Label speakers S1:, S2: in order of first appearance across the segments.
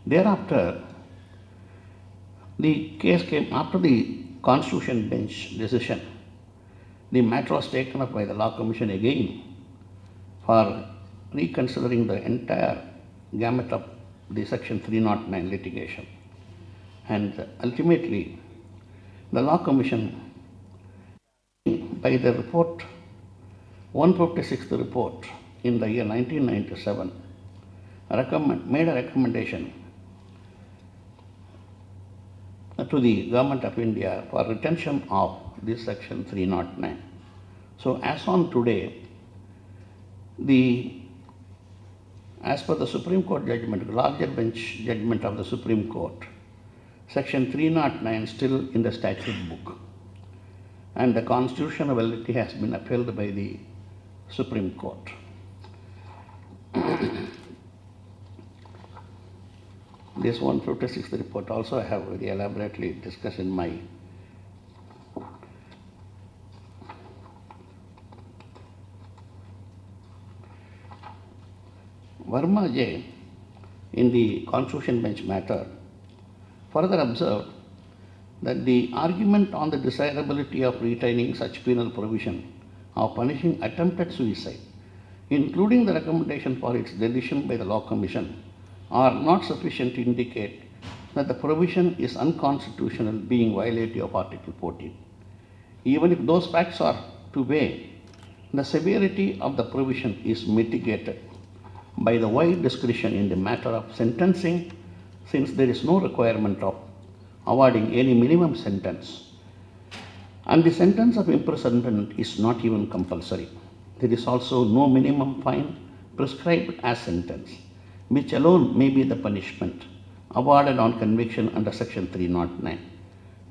S1: Thereafter, the case came after the Constitution Bench decision. The matter was taken up by the Law Commission again for reconsidering the entire gamut of the Section 309 litigation. And ultimately, the Law Commission, by the report, 156th report in the year 1997, made a recommendation to the Government of India for retention of this Section 309. So as on today, as per the Supreme Court judgment, larger bench judgment of the Supreme Court, Section 309 still in the statute book, and the constitutional validity has been upheld by the Supreme Court. This 156th report also I have very elaborately discussed in my Verma J. in the Constitution Bench matter further observed that the argument on the desirability of retaining such penal provision of punishing attempted suicide, including the recommendation for its deletion by the Law Commission, are not sufficient to indicate that the provision is unconstitutional, being violative of Article 14. Even if those facts are to weigh, the severity of the provision is mitigated by the wide discretion in the matter of sentencing, since there is no requirement of awarding any minimum sentence, and the sentence of imprisonment is not even compulsory. There is also no minimum fine prescribed as sentence, which alone may be the punishment awarded on conviction under Section 309.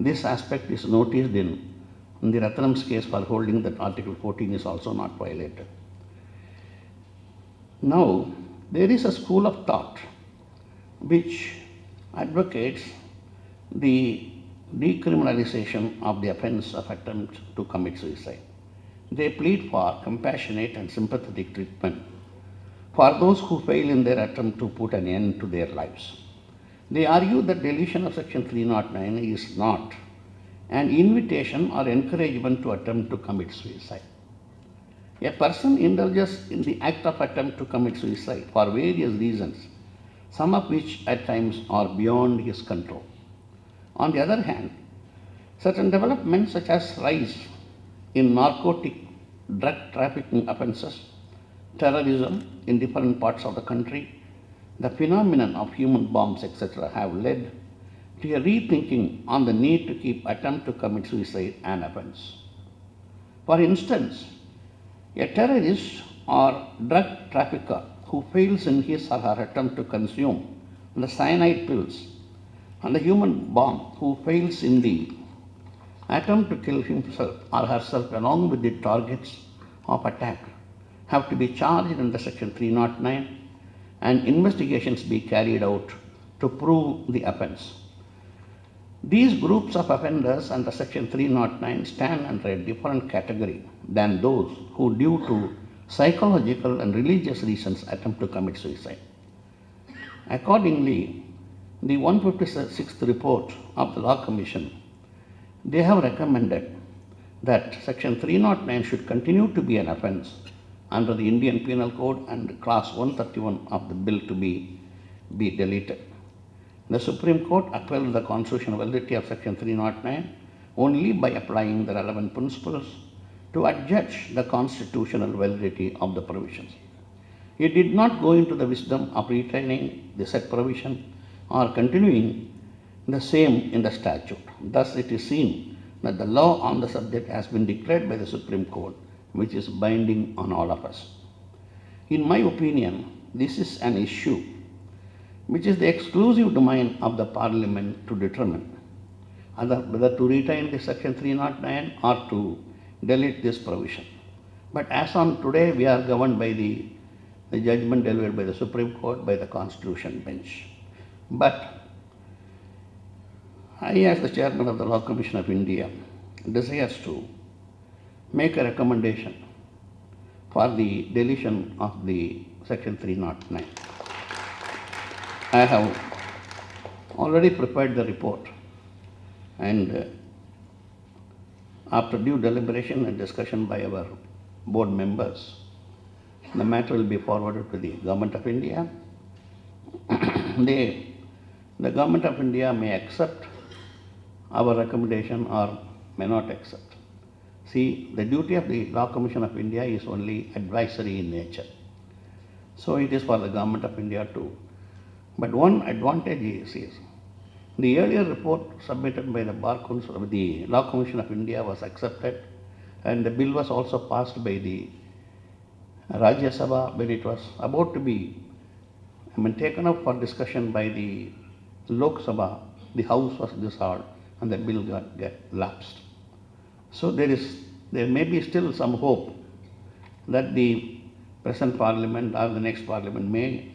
S1: This aspect is noticed in the Ratnam's case for holding that Article 14 is also not violated. Now, there is a school of thought which advocates the decriminalization of the offense of attempt to commit suicide. They plead for compassionate and sympathetic treatment for those who fail in their attempt to put an end to their lives. They argue that deletion of Section 309 is not an invitation or encouragement to attempt to commit suicide. A person indulges in the act of attempt to commit suicide for various reasons, some of which at times are beyond his control. On the other hand, certain developments such as rise in narcotic drug trafficking offences, terrorism in different parts of the country, the phenomenon of human bombs, etc., have led to a rethinking on the need to keep attempt to commit suicide an offense. For instance, a terrorist or drug trafficker who fails in his or her attempt to consume the cyanide pills, and the human bomb who fails in the attempt to kill himself or herself along with the targets of attack, have to be charged under Section 309 and investigations be carried out to prove the offense. These groups of offenders under Section 309 stand under a different category than those who, due to psychological and religious reasons, attempt to commit suicide. Accordingly, the 156th report of the Law Commission, they have recommended that Section 309 should continue to be an offense under the Indian Penal Code and Class 131 of the bill to be deleted. The Supreme Court upheld the constitutional validity of Section 309 only by applying the relevant principles to adjudge the constitutional validity of the provisions. It did not go into the wisdom of retaining the said provision or continuing the same in the statute. Thus, it is seen that the law on the subject has been declared by the Supreme Court, which is binding on all of us. In my opinion, this is an issue which is the exclusive domain of the Parliament to determine whether to retain the Section 309 or to delete this provision. But as on today, we are governed by the judgment delivered by the Supreme Court, by the Constitution Bench. But I, as the Chairman of the Law Commission of India, desires to make a recommendation for the deletion of the Section 309. I have already prepared the report, and after due deliberation and discussion by our board members, the matter will be forwarded to the Government of India. The Government of India may accept our recommendation or may not accept. See, the duty of the Law Commission of India is only advisory in nature. So it is for the Government of India too. But one advantage is the earlier report submitted by the the Law Commission of India was accepted, and the bill was also passed by the Rajya Sabha when it was about to be taken up for discussion by the Lok Sabha. The House was dissolved and the bill got lapsed. So there may be still some hope that the present Parliament or the next Parliament may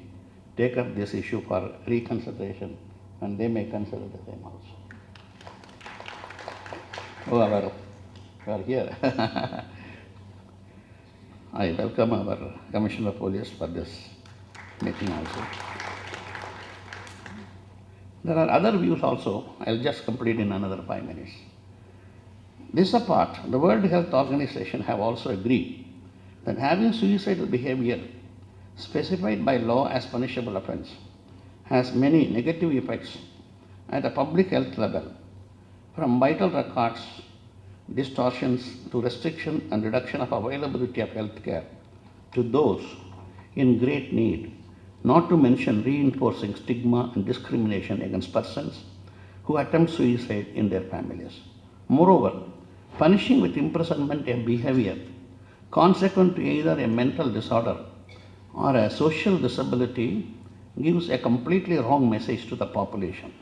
S1: take up this issue for reconsideration, and they may consider the same also. Oh, you are here. I welcome our Commissioner of Police for this meeting also. There are other views also. I'll just complete in another 5 minutes. This apart, the World Health Organization have also agreed that having suicidal behavior specified by law as punishable offense has many negative effects at a public health level, from vital records, distortions to restriction and reduction of availability of health care to those in great need, not to mention reinforcing stigma and discrimination against persons who attempt suicide in their families. Moreover, punishing with imprisonment a behavior consequent to either a mental disorder or a social disability gives a completely wrong message to the population.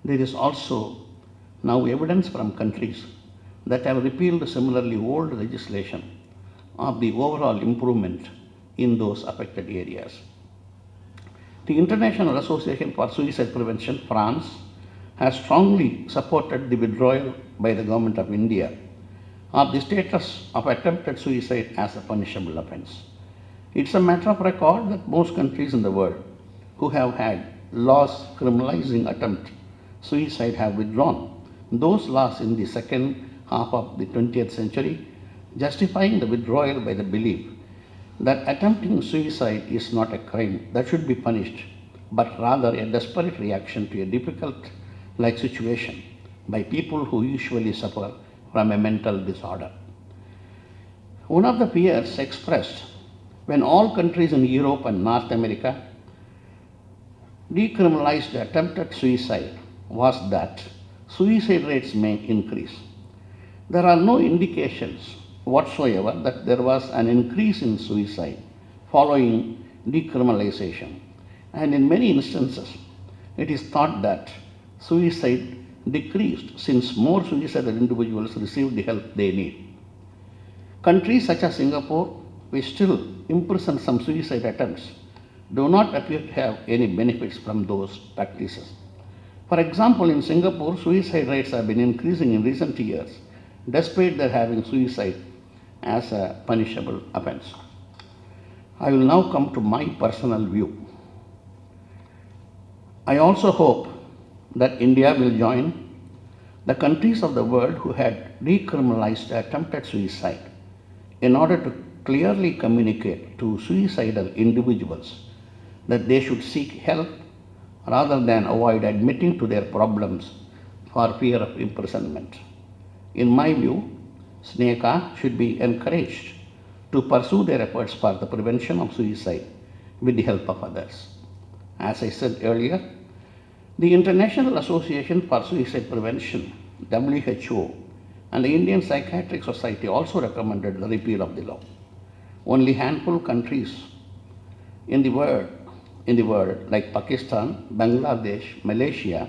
S1: There is also now evidence from countries that have repealed similarly old legislation of the overall improvement in those affected areas. The International Association for Suicide Prevention, France, has strongly supported the withdrawal by the Government of India of the status of attempted suicide as a punishable offense. It's a matter of record that most countries in the world who have had laws criminalizing attempt suicide have withdrawn those laws in the second half of the 20th century, justifying the withdrawal by the belief that attempting suicide is not a crime that should be punished, but rather a desperate reaction to a difficult like situation by people who usually suffer from a mental disorder. One of the fears expressed when all countries in Europe and North America decriminalized attempted suicide was that suicide rates may increase. There are no indications whatsoever that there was an increase in suicide following decriminalization, and in many instances it is thought that suicide decreased since more suicidal individuals received the help they need. Countries such as Singapore, which still imprison some suicide attempts, do not appear to have any benefits from those practices. For example, in Singapore, suicide rates have been increasing in recent years, despite their having suicide as a punishable offense. I will now come to my personal view. I also hope that India will join the countries of the world who had decriminalized attempted suicide in order to clearly communicate to suicidal individuals that they should seek help rather than avoid admitting to their problems for fear of imprisonment. In my view, SNEHA should be encouraged to pursue their efforts for the prevention of suicide with the help of others. As I said earlier, the International Association for Suicide Prevention, WHO, and the Indian Psychiatric Society also recommended the repeal of the law. Only handful of countries in the world like Pakistan, Bangladesh, Malaysia,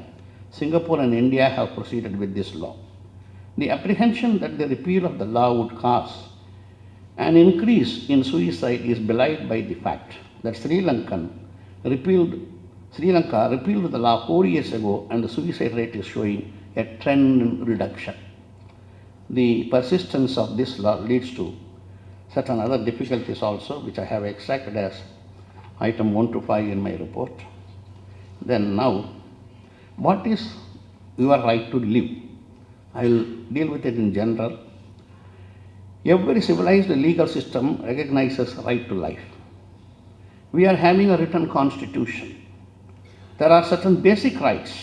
S1: Singapore and India have proceeded with this law. The apprehension that the repeal of the law would cause an increase in suicide is belied by the fact that Sri Lanka repealed the law 4 years ago, and the suicide rate is showing a trend in reduction. The persistence of this law leads to certain other difficulties also, which I have extracted as item 1 to 5 in my report. Then now, What is your right to live? I will deal with it in general. Every civilized legal system recognizes right to life. We are having a written constitution. There are certain basic rights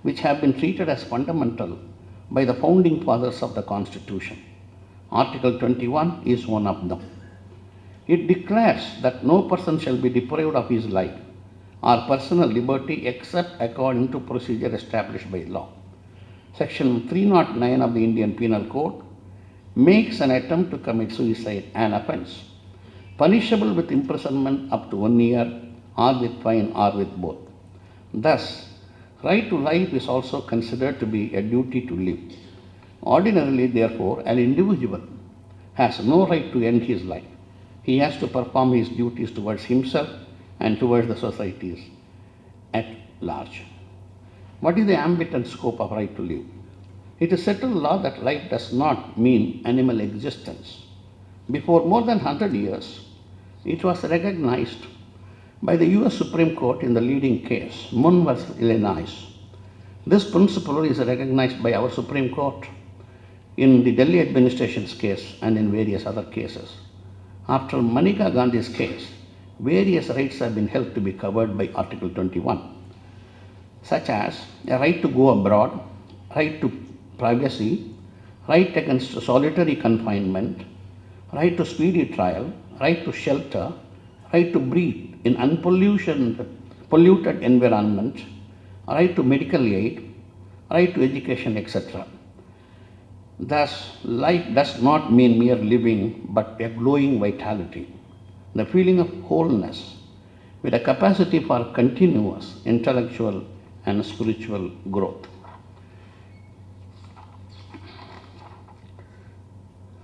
S1: which have been treated as fundamental by the founding fathers of the Constitution. Article 21 is one of them. It declares that no person shall be deprived of his life or personal liberty except according to procedure established by law. Section 309 of the Indian Penal Code makes an attempt to commit suicide an offence, punishable with imprisonment up to 1 year or with fine or with both. Thus, right to life is also considered to be a duty to live. Ordinarily, therefore, an individual has no right to end his life. He has to perform his duties towards himself and towards the societies at large. What is the ambit and scope of right to live? It is settled law that life does not mean animal existence. Before more than 100 years, it was recognized by the US Supreme Court in the leading case, Munn vs. Illinois. This principle is recognized by our Supreme Court in the Delhi administration's case and in various other cases. After Maneka Gandhi's case, various rights have been held to be covered by Article 21, such as a right to go abroad, right to privacy, right against solitary confinement, right to speedy trial, right to shelter, right to breathe in polluted environment, right to medical aid, right to education, etc. Thus, life does not mean mere living but a glowing vitality, the feeling of wholeness with a capacity for continuous intellectual and spiritual growth.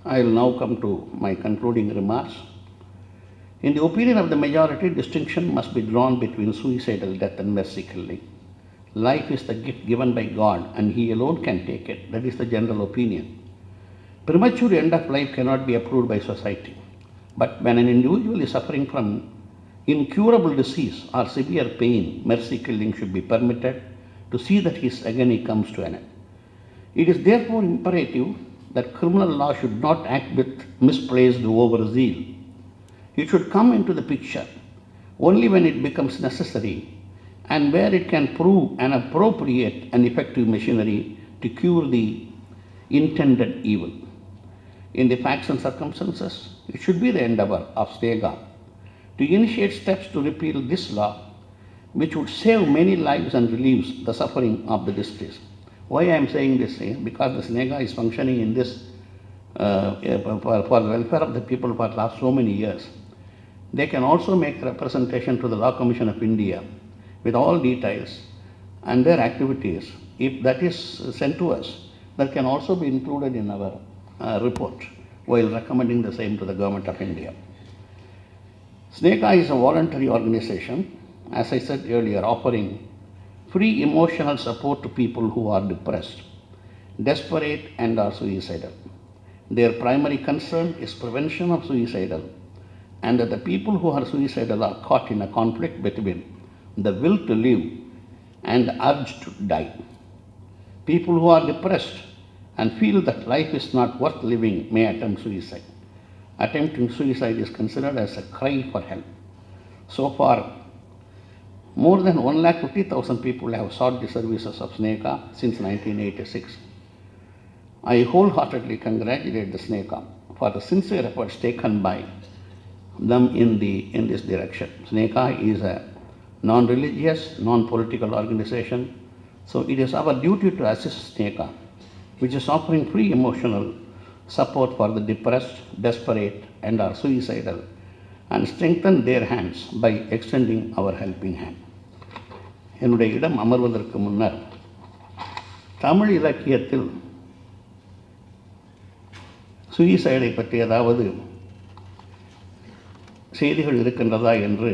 S1: I will now come to my concluding remarks. In the opinion of the majority, distinction must be drawn between suicidal death and mercy killing. Life is the gift given by God and He alone can take it. That is the general opinion. Premature end of life cannot be approved by society. But when an individual is suffering from incurable disease or severe pain, mercy killing should be permitted to see that his agony comes to an end. It is therefore imperative that criminal law should not act with misplaced overzeal. It should come into the picture only when it becomes necessary and where it can prove an appropriate and effective machinery to cure the intended evil. In the facts and circumstances, it should be the endeavor of SNEHA to initiate steps to repeal this law, which would save many lives and relieves the suffering of the distressed. Why I am saying this is because the SNEHA is functioning in this for the welfare of the people for the last so many years. They can also make representation to the Law Commission of India with all details and their activities. If that is sent to us, that can also be included in our report while recommending the same to the Government of India. SNEHA is a voluntary organization, as I said earlier, offering free emotional support to people who are depressed, desperate and are suicidal. Their primary concern is prevention of suicidal and that the people who are suicidal are caught in a conflict between the will to live and the urge to die. People who are depressed and feel that life is not worth living may attempt suicide. Attempting suicide is considered as a cry for help. So far, more than 150,000 people have sought the services of SNEHA since 1986. I wholeheartedly congratulate the SNEHA for the sincere efforts taken by them in this direction. SNEHA is a non-religious, non-political organization, so it is our duty to assist SNEHA, which is offering free emotional support for the depressed, desperate, and are suicidal, and strengthen their hands by extending our helping hand. என்னுடைய இடம் அமர்வதற்கு முன்னர் தமிழ் இலக்கியத்தில் சுயசைடை பற்றி ஏதாவது செய்திகள் இருக்கின்றதா என்று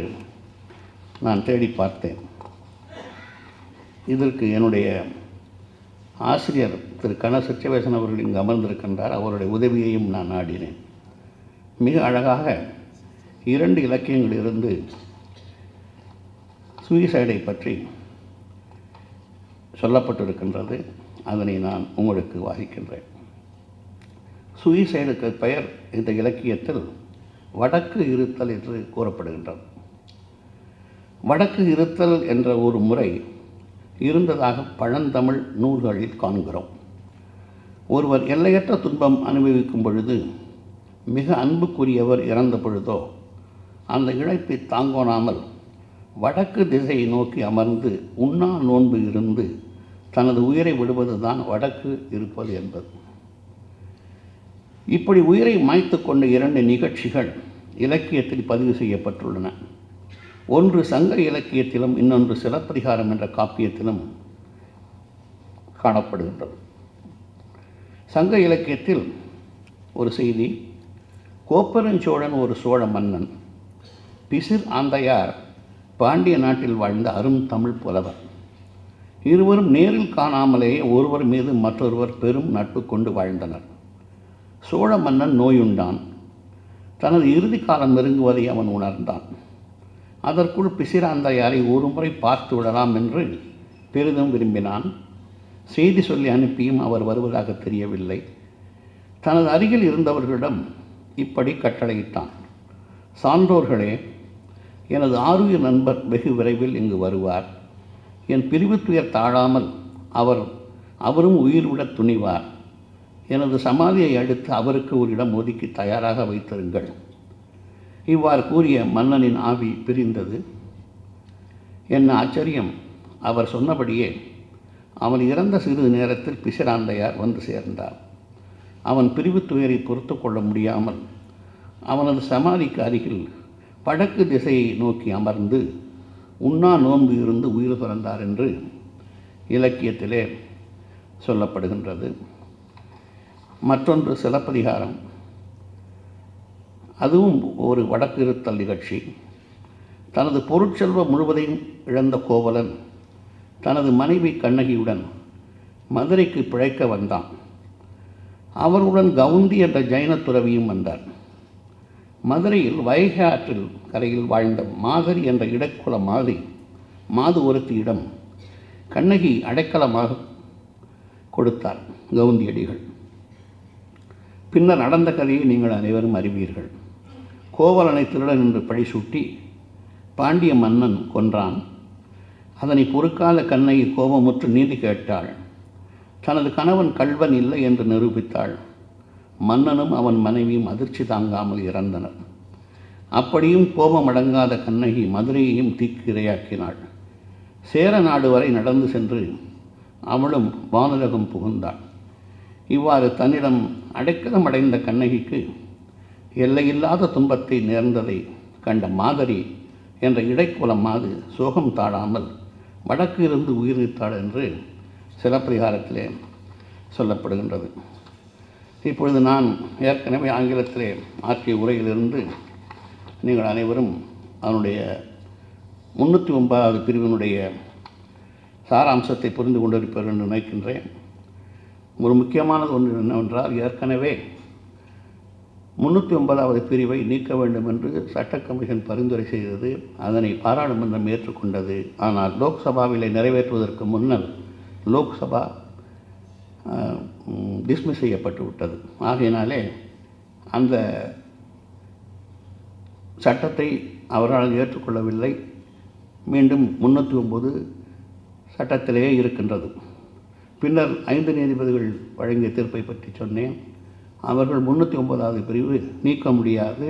S1: நான் தேடி பார்த்தேன். இதற்கு என்னுடைய ஆசிரியர் திரு கண சத்தியவேசன் அவர்கள் இங்கு அமர்ந்திருக்கின்றார். அவருடைய உதவியையும் நான் நாடினேன். மிக அழகாக 2 இலக்கியங்களிலிருந்து சுயசைடை பற்றி சொல்லப்பட்டிருக்கின்றது. அதனை நான் உங்களுக்கு வாசிக்கின்றேன். சூயிசைடுக்கு பெயர் இந்த இலக்கியத்தில் வடக்கு இருத்தல் என்று கூறப்படுகின்றது. வடக்கு இருத்தல் என்ற ஒரு முறை இருந்ததாக பழந்தமிழ் நூல்களில் காண்கிறோம். ஒருவர் எல்லையற்ற துன்பம் அனுபவிக்கும் பொழுது, மிக அன்புக்குரியவர் இறந்த பொழுதோ அந்த இழப்பை தாங்கோணாமல் வடக்கு திசையை நோக்கி அமர்ந்து உண்ணா நோன்பு இருந்து தனது உயிரை விடுவது தான் வடக்கு இருப்பது என்பது. இப்படி உயிரை மாய்த்து கொண்ட 2 நிகழ்ச்சிகள் இலக்கியத்தில் பதிவு செய்யப்பட்டுள்ளன. ஒன்று சங்க இலக்கியத்திலும் இன்னொன்று சிலப்பதிகாரம் என்ற காப்பியத்திலும் காணப்படுகின்றது. சங்க இலக்கியத்தில் ஒரு செய்தி, கோப்பெருஞ்சோழன் ஒரு சோழ மன்னன், பிசிர் ஆந்தையார் பாண்டிய நாட்டில் வாழ்ந்த அரும் தமிழ் புலவர். இருவரும் நேரில் காணாமலேயே ஒருவர் மீது மற்றொருவர் பெரும் நட்பு கொண்டு வாழ்ந்தனர். சோழ மன்னன் நோயுண்டான். தனது இறுதி காலம் நெருங்குவதை அவன் உணர்ந்தான். அதற்குள் பிசிராந்தையாரை ஒரு முறை பார்த்து விடலாம் என்று பெரிதும் விரும்பினான். செய்தி சொல்லி அனுப்பியும் அவர் வருவதாக தெரியவில்லை. தனது அருகில் இருந்தவர்களிடம் இப்படி கட்டளையிட்டான்: சான்றோர்களே, எனது ஆருயிர் நண்பர் வெகு விரைவில் இங்கு வருவார். என் பிரிவு துயர் தாழாமல் அவரும் உயிர் விட துணிவார். எனது சமாதியை அடுத்து அவருக்கு ஒரு இடம் ஒதுக்கி தயாராக வைத்திருங்கள். இவ்வாறு கூறிய மன்னனின் ஆவி பிரிந்தது. என்ன ஆச்சரியம்! அவர் சொன்னபடியே அவன் இறந்த சிறிது நேரத்தில் பிசிராந்தையார் வந்து சேர்ந்தார். அவன் பிரிவு துயரை பொறுத்து கொள்ள முடியாமல் அவனது சமாதிக்கு அருகில் வடக்கு திசையை நோக்கி அமர்ந்து உண்ணா நோன்பு இருந்து உயிர் துறந்தார் என்று இலக்கியத்திலே சொல்லப்படுகின்றது. மற்றொன்று சிலப்பதிகாரம். அதுவும் ஒரு வடக்கு இருத்தல் நிகழ்ச்சி. தனது பொருட்செல்வம் முழுவதையும் இழந்த கோவலன் தனது மனைவி கண்ணகியுடன் மதுரைக்கு பிழைக்க வந்தான். அவருடன் கவுந்தி என்ற ஜைன துறவியும் வந்தார். மதுரையில் வைகை ஆற்றில் கரையில் வாழ்ந்த மாதரி என்ற இடக்குல மாது ஒருத்தியிடம் கண்ணகி அடைக்கலமாக கொடுத்தார் கவுந்தியடிகள். பின்னர் நடந்த கதையை நீங்கள் அனைவரும் அறிவீர்கள். கோவலனை திருடன் என்று பழி சூட்டி பாண்டிய மன்னன் கொன்றான். அதனை பொறுக்காத கண்ணகி கோபமுற்று நீதி கேட்டாள். தனது கணவன் கள்வன் இல்லை என்று நிரூபித்தாள். மன்னனும் அவன் மனைவியும் அதிர்ச்சி தாங்காமல் இறந்தனர். அப்படியும் கோபமடங்காத கண்ணகி மதுரையையும் தீக்கு இரையாக்கினாள். சேர நாடு வரை நடந்து சென்று அவளும் வானுலகம் புகுந்தாள். இவ்வாறு தன்னிடம் அடைக்கலம் அடைந்த கண்ணகிக்கு எல்லையில்லாத துன்பத்தை நேர்ந்ததை கண்ட மாதரி என்ற இடைக்குல மாது சோகம் தாழாமல் வடக்கு இருந்து உயிர் நீத்தாள் என்று சிலப்பதிகாரத்திலே சொல்லப்படுகின்றது. இப்பொழுது நான் ஏற்கனவே ஆங்கிலத்திலே ஆற்றிய உரையிலிருந்து நீங்கள் அனைவரும் அதனுடைய 309வது பிரிவினுடைய சாராம்சத்தை புரிந்து கொண்டிருப்பீர்கள் என்று நினைக்கின்றேன். ஒரு முக்கியமானது ஒன்று என்னவென்றால், ஏற்கனவே 309வது பிரிவை நீக்க வேண்டும் என்று சட்ட கமிஷன் பரிந்துரை செய்தது. அதனை பாராளுமன்றம் ஏற்றுக்கொண்டது. ஆனால் லோக்சபாவிலே நிறைவேற்றுவதற்கு முன்னர் லோக்சபா டிஸ்மிஸ் செய்யப்பட்டு விட்டது. ஆகையினாலே அந்த சட்டத்தை அவரால் ஏற்றுக்கொள்ளவில்லை. மீண்டும் 309 சட்டத்திலேயே இருக்கின்றது. பின்னர் 5 நீதிபதிகள் வழங்கிய தீர்ப்பை பற்றி சொன்னேன். அவர்கள் 309வது பிரிவு நீக்க முடியாது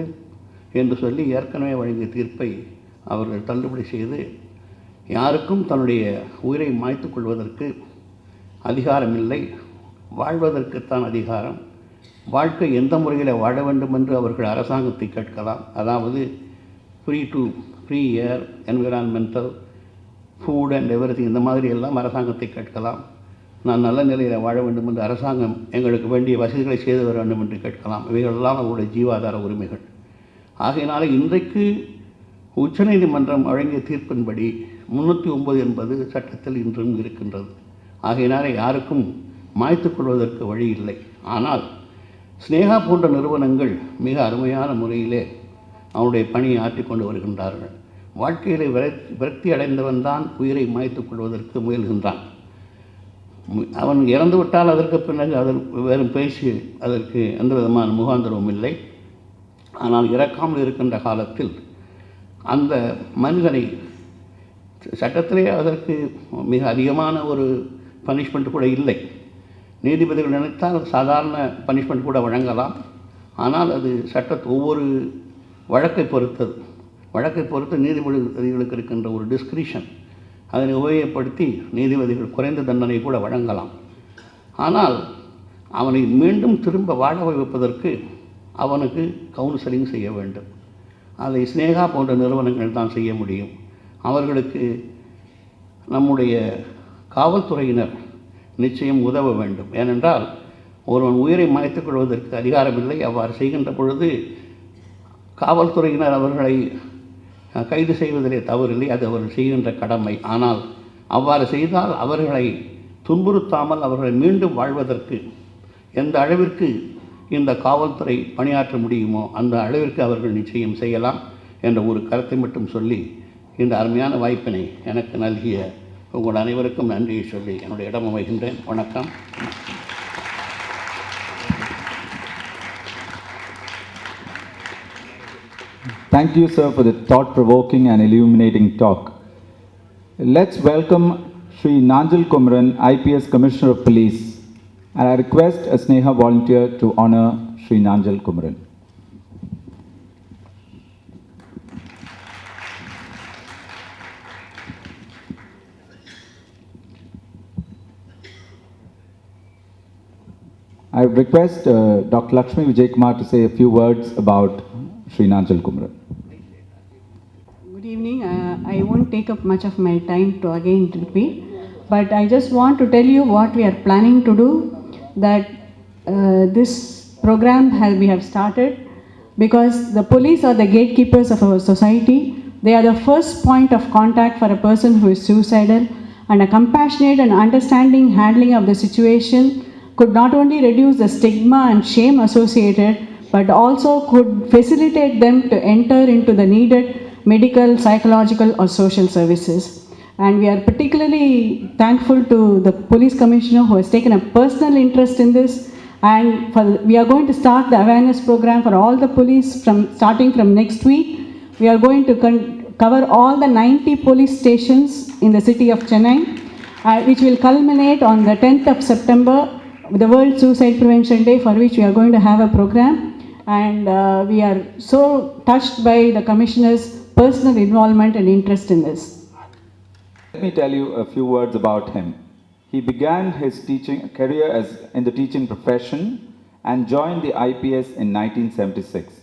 S1: என்று சொல்லி ஏற்கனவே வழங்கிய தீர்ப்பை அவர்கள் தள்ளுபடி செய்து, யாருக்கும் தன்னுடைய உயிரை மாய்த்து கொள்வதற்கு அதிகாரம் இல்லை, வாழ்வதற்குத்தான் அதிகாரம், வாழ்க்கை எந்த முறையில் வாழ வேண்டும் என்று அவர்கள் அரசாங்கத்தை கேட்கலாம். அதாவது free air, environmental, food and everything, இந்த மாதிரி எல்லாம் அரசாங்கத்தை கேட்கலாம். நான் நல்ல நிலையில் வாழ வேண்டும் என்று அரசாங்கம் எங்களுக்கு வேண்டிய வசதிகளை செய்து வர வேண்டும் என்று கேட்கலாம். இவைகளெல்லாம் அவர்களுடைய ஜீவாதார உரிமைகள். ஆகையினால இன்றைக்கு உச்சநீதிமன்றம் வழங்கிய தீர்ப்பின்படி 309 என்பது சட்டத்தில் இன்றும் இருக்கின்றது. ஆகையினாலே யாருக்கும் மாய்த்து கொள்வதற்கு வழி இல்லை. ஆனால் ஸ்னேகா போன்ற நிறுவனங்கள் மிக அருமையான முறையிலே அவனுடைய பணியை ஆற்றிக்கொண்டு வருகின்றார்கள். வாழ்க்கையிலே விரக்தி அடைந்தவன் தான் உயிரை மாய்த்து கொள்வதற்கு முயல்கின்றான். அவன் இறந்து விட்டால் அதற்கு பிறகு வெறும் பேசி அதற்கு எந்த விதமான முகாந்திரமும் இல்லை. ஆனால் இறக்காமல் இருக்கின்ற காலத்தில் அந்த மனிதனை சட்டத்திலே அதற்கு மிக அதிகமான ஒரு பனிஷ்மெண்ட் கூட இல்லை. நீதிபதிகள் நினைத்தால் சாதாரண பனிஷ்மெண்ட் கூட வழங்கலாம். ஆனால் அது ஒவ்வொரு வழக்கை பொறுத்து நீதிபதிகளுக்கு இருக்கின்ற ஒரு டிஸ்கிரிஷன், அதனை உபயோகப்படுத்தி நீதிபதிகள் குறைந்த தண்டனை கூட வழங்கலாம். ஆனால் அவனை மீண்டும் திரும்ப வாழ வைப்பதற்கு அவனுக்கு கவுன்சிலிங் செய்ய வேண்டும். அதை ஸ்னேகா போன்ற நிறுவனங்கள் தான் செய்ய முடியும். அவர்களுக்கு நம்முடைய காவல்துறையினர் நிச்சயம் உதவ வேண்டும். ஏனென்றால் ஒருவன் உயிரை மாய்த்துக் கொள்வதற்கு அதிகாரமில்லை. அவ்வாறு செய்கின்ற பொழுது காவல்துறையினர் அவர்களை கைது செய்வதிலே தவறில்லை, அது அவர்கள் செய்கின்ற கடமை. ஆனால் அவ்வாறு செய்தால் அவர்களை துன்புறுத்தாமல் அவர்களை மீண்டும் வாழ்வதற்கு எந்த அளவிற்கு இந்த காவல்துறை பணியாற்ற முடியுமோ அந்த அளவிற்கு அவர்கள் நிச்சயம் செய்யலாம் என்ற ஒரு கருத்தை மட்டும் சொல்லி இந்த அருமையான வாய்ப்பினை எனக்கு நல்கிய உங்கள் அனைவருக்கும் நன்றியை சொல்லி என்னுடைய இடம் அமைகின்றேன். வணக்கம்.
S2: Thank you, sir, for the thought-provoking and illuminating talk. Let's welcome Shri Nanjal Kumaran, IPS Commissioner of Police, and I request a SNEHA volunteer to honor Shri Nanjal Kumaran. I request Dr. Lakshmi Vijaykumar to say a few words about Shri Nanjal Kumaran.
S3: Good evening. I won't take up much of my time to again repeat, but I just want to tell you what we are planning to do. That this program we have started because the police are the gatekeepers of our society. They are the first point of contact for a person who is suicidal, and a compassionate and understanding handling of the situation could not only reduce the stigma and shame associated, but also could facilitate them to enter into the needed medical, psychological or social services. And we are particularly thankful to the police commissioner who has taken a personal interest in this, and we are going to start the awareness program for all the police starting from next week. We are going to cover all the 90 police stations in the city of Chennai, which will culminate on the 10th of September, the World Suicide Prevention Day, for which we are going to have a program. And we are so touched by the Commissioner's personal involvement and interest in this.
S2: Let me tell you a few words about him. He began his teaching career in the teaching profession and joined the IPS in 1976.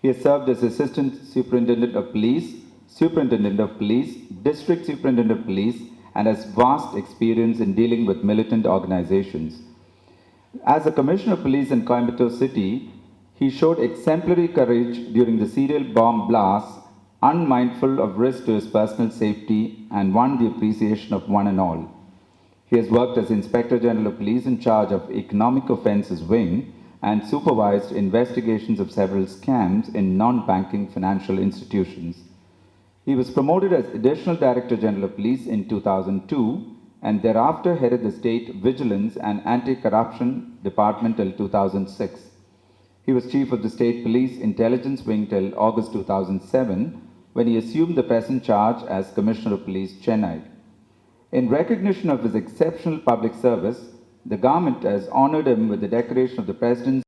S2: He has served as Assistant Superintendent of Police, Superintendent of Police, District Superintendent of Police, and has vast experience in dealing with militant organizations. As a Commissioner of Police in Coimbatore City, he showed exemplary courage during the serial bomb blasts, unmindful of risk to his personal safety, and won the appreciation of one and all. He has worked as Inspector General of Police in charge of Economic Offences Wing and supervised investigations of several scams in non-banking financial institutions. He was promoted as Additional Director General of Police in 2002 and thereafter headed the State Vigilance and Anti-Corruption Department till 2006. He was Chief of the State Police Intelligence Wing till August 2007 when he assumed the present charge as Commissioner of Police, Chennai. In recognition of his exceptional public service, the government has honored him with the decoration of the President's